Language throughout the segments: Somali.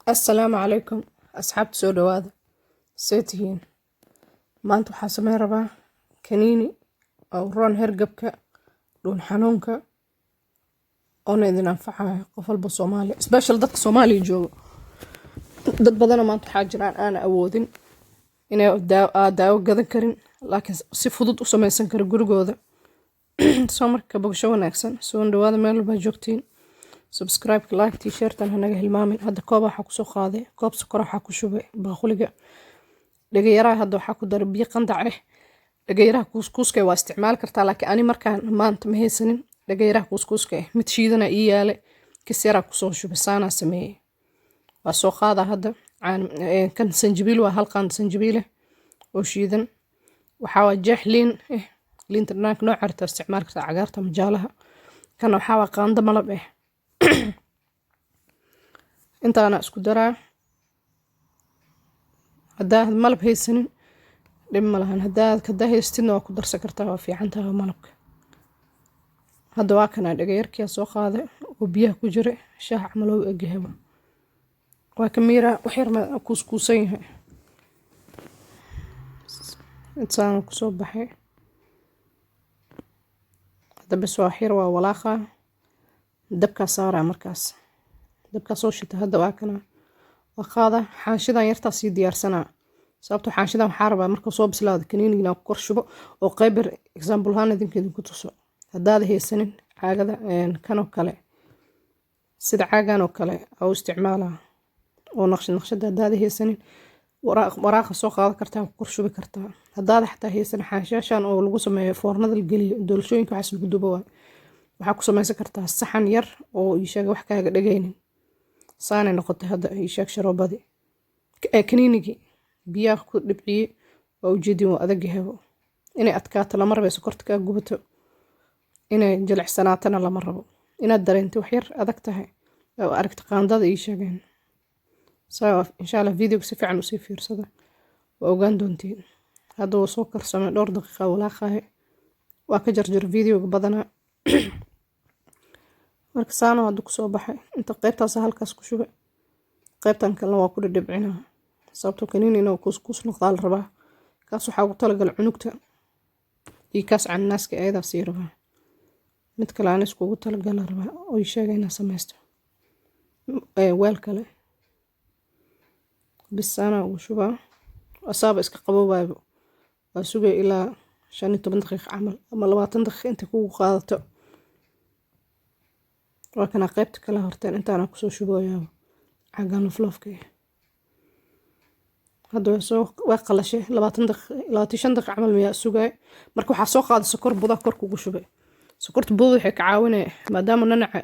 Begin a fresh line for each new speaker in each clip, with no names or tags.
السلام عليكم أصحاب سودو هذا سيتهين ما أنتو حاسمين ربا كنيني أو رون هرقبك رون حنونك أنا إذن أنفعها قفل بالصومالي سبيشل دادك صومالي جو dad badan oo maanta waxaa jiraan aan awoodin inay daawo gadan karin laakiin si fudud u samaysan kara gurigooda soo marka bogsho wanaagsan soo dhawaada meel walba joogtiin subscribe like t-shirtan hanaga hilmaamin hadda koob waxa ku soo qaaday koob sokor waxa ku shubay baaquliga dhagayaraha hadda waxa ku daray biyo qandac ah dhagayaraha kuuskuuska waa isticmaal kartaa laakiin ani markaan maanta ma haysanin dhagayaraha kuuskuuska mid shiidana ii yaale kisira ku soo shubay saana sameeyay waa soo qaada hadda kan sanjabiil waa halqaan sanjabiil oo shiidan waxa waa jeex liin liinta dhanaanka nooc arta isticmaal kartaa cagaarta majaalaha kana waxa waa qaando malab intaana isku daraa haddaad malab haysanin dhib ma lahan haddaa haystidna waa ku darsan kartaa waa fiican tahay malabka hadda waa kana dhagayarkiyaa soo qaaday oo biyaha ku jira shaah camal oo egahaba waa kamiira waxyar ma kuuskuusan yahay intaan ku soo baxay hadda bas waa xir waa walaaqa dabka saara markaas dabka soo shita hadda waa kana waa qaada xaashidan yartaa sii diyaarsanaa sababtoo xaashidan waxaa rabaa marka soo bislaado kaniinigina ku kor shubo oo qaybar example ahaan idinku tuso haddaad haysanin caagada kanoo kale sida caagan oo kale oo isticmaalaa oo naqshada haddaad haysanin waraaqa soo qaadan kartaa ku kor shubi kartaa haddaad xataa haysan xaashaashan oo lagu sameeyo foornada la geliyo doolshooyinka waxaas lagu dubo waxaa ku samaysan kartaa saxan yar oo ishaga wax kaaga dhagaynin saanay noqotay hadda ishaag sharoobadii kaniinigii biyaha ku dhibciye waa ujeedin waa adag yahabo inay adkaato lama rabo sokorta kaa gubato inay jilicsanaatana lama rabo inaad dareento wax yar adag tahay oo aragta qaandada ii sheegeen insha allah videoga si fiican usii fiirsada waa ogaan doontiin hadda wuu soo karsamay dhowr daqiiqa walaaqahay waa ka jarjaro videoga badanaa marka saano hadda kusoo baxay inta qaybtaas halkaas ku shubay qaybtan kalena waa ku dhibcinaa sababtoo kaniini inuu kuuskuus noqdaa la rabaa kaas waxaa ugu talagal cunugta iyo kaas cananaaska ayadaa sii rabaa mid kale aan iskugu talagal la rabaa oo ii sheega inaa samaysto weel kale bisaana ugu shubaa asaaba iska qaboobayo waa sugay ilaa 15 daqiiqo camal ama 20 daqiiqo inta kugu qaadato waa kana qaybta kala horteen intaana kusoo shubooyaa cagaan flofka hadda waa qalashay 20 daqiiqo 25 daqiiqo camal miyaa sugay marka waxaa soo qaaday sokor buda kor kugu shubay sokorta buda waxay ka caawinay maadaama nanaca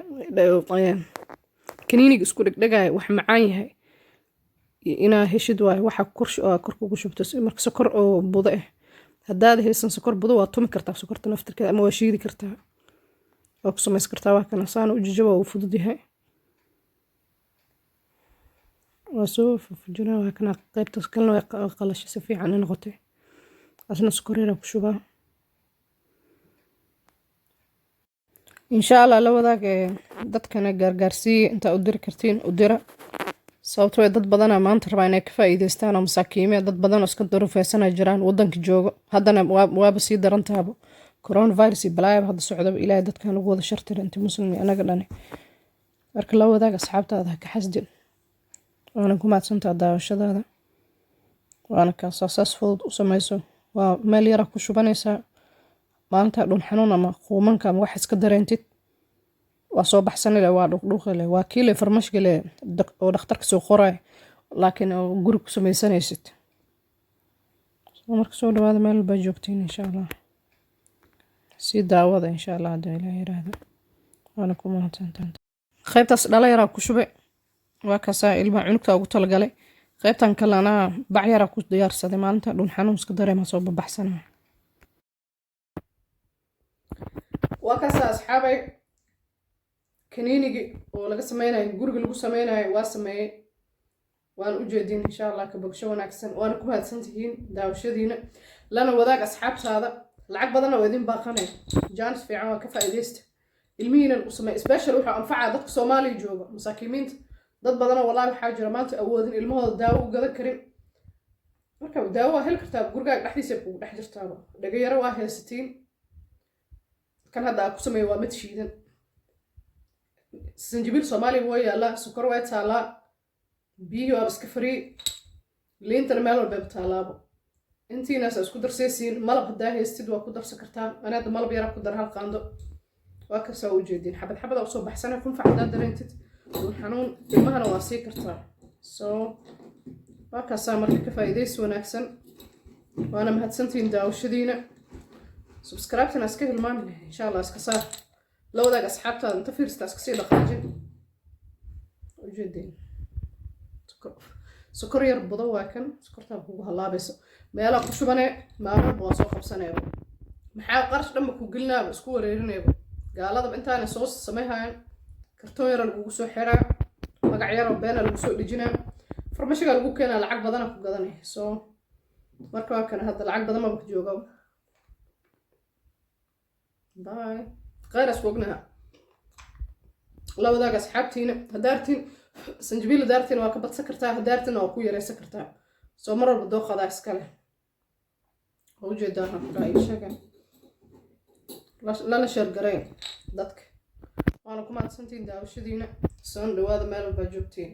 kaniiniga isku dhagdhagay wax macaan yahay inaa heshid waay waxa kor kugu shubto marka sokor oo buda haddaad haysan sokor buda waa tumi kartaa sokorta naftirkeeda ama waa shiidi kartaa waa ku samays kartaa waa kana saana u jajaba uu fudud yahay waa soo fujinaa waa kana qaybtaas kalena waa qalashay si fiican noqotay asna sokor yar ku shubaa insha allah la wadaag dadkana gaargaarsiiya inta u diri kartiin u dira sababtoo dad badan maanta rabaa inay ka faa'iideystaan oo masaakiin dad badan oo iska durufeysan jiraan wadanka joogo haddana waaba sii daran taabo coronavirus balaayaba hadda socdo ilaahay dadkan ugu wada shartir inta muslim anaga dhani marka la wadaag asxaabtaada ka xasdin waana ku maadsantaa daawashadaada waana ka saas fudud u samayso waa meel yar ku shubanaysaa maanta dhun xanuun ama quumanka ama wax iska dareentid waa soo baxsanile waa dhuqdhuqile waa kiile farmashgale oo dhakhtarka soo qoray laakiin oo guri ku samaysanaysid marka soo dhawaada meel walba joogtiin insha allah si daawada insha allah hadda ilaahay yiraahdo waana ku mahadsantahay qaybtaas dhala yaraa ku shubay waa kaasaa ilmaha cunugta ugu talagalay qaybtan kalena bac yaraa ku diyaarsaday maalinta dhun xanuun iska dareema soo baxsanaa waa kaasaa asxaabay kaniinigi oo laga sameynayo guriga lagu sameynayo waa sameeyay waan u jeedin insha allah ka bogsho wanaagsan waana ku mahadsantihiin daawashadiina lana wadaag asxaabtaada lacag badan oo idin baaqanay jaanis fiican waa ka faa'iideysta ilmihiina u sameey special wuxuu anfacaa dadka Soomaaliya jooga masaakiinta dad badana wallaahi waxaa jira maanta awoodin ilmahooda daawo u gadan karin marka daawo waa heli kartaa gurigaaga dhexdiisa kugu dhex jirtaaba dhagayaro waa haysatiin kan hadda ku sameeyo waa mid shiidan sanjibiil soomaaliya waa yaallaa sokor waa taalaa biyihii waaba iska farii liintana meel walba taalaabo intiinaas isku darsaysiin malab haddaa haystid waa ku darsan kartaa ana hadda malab yaraa ku dar hal qaando waa kasaa u jeedin xabad xabada usoo baxsana kunfac haddaa dareentid xanuun ilmahana waa sii kartaa soo waa kaasaa marka ka faa'iidaysi wanaagsan waana mahadsantihiin daawashadiina subscribe-tana iska hilmaamin insha allah iska saar la wadaag asxaabtaada inta fiirstaa iska sii dhaqaajin ujeedin sokor yar budo waa kan sokortaa kugu halaabayso meelaa ku shubanee maalmalba waa soo qabsaneeba maxaa qarash dhanba ku gelinaaba isku wareerineeba gaaladaba intaana soo samayhayan kartoon yara lagugu soo xiraa magac yaroo beena lagu soo dhejinaa farmashiga lagu keenaa lacag badana ku gadanay soo marka waa kana hadda lacag badan maba ku jooga باي غير اسوقناها لو ذاك اسحابتينا هدارتين سنجبيل دارتين واكبت سكرتها هدارتين او كو يري سكرتها سو مره بدو قدا اسكله وجدها راي شغل لا شر غرين ددك وانا كما سنتين داوشدينا سون دواده مeel ba joogtiin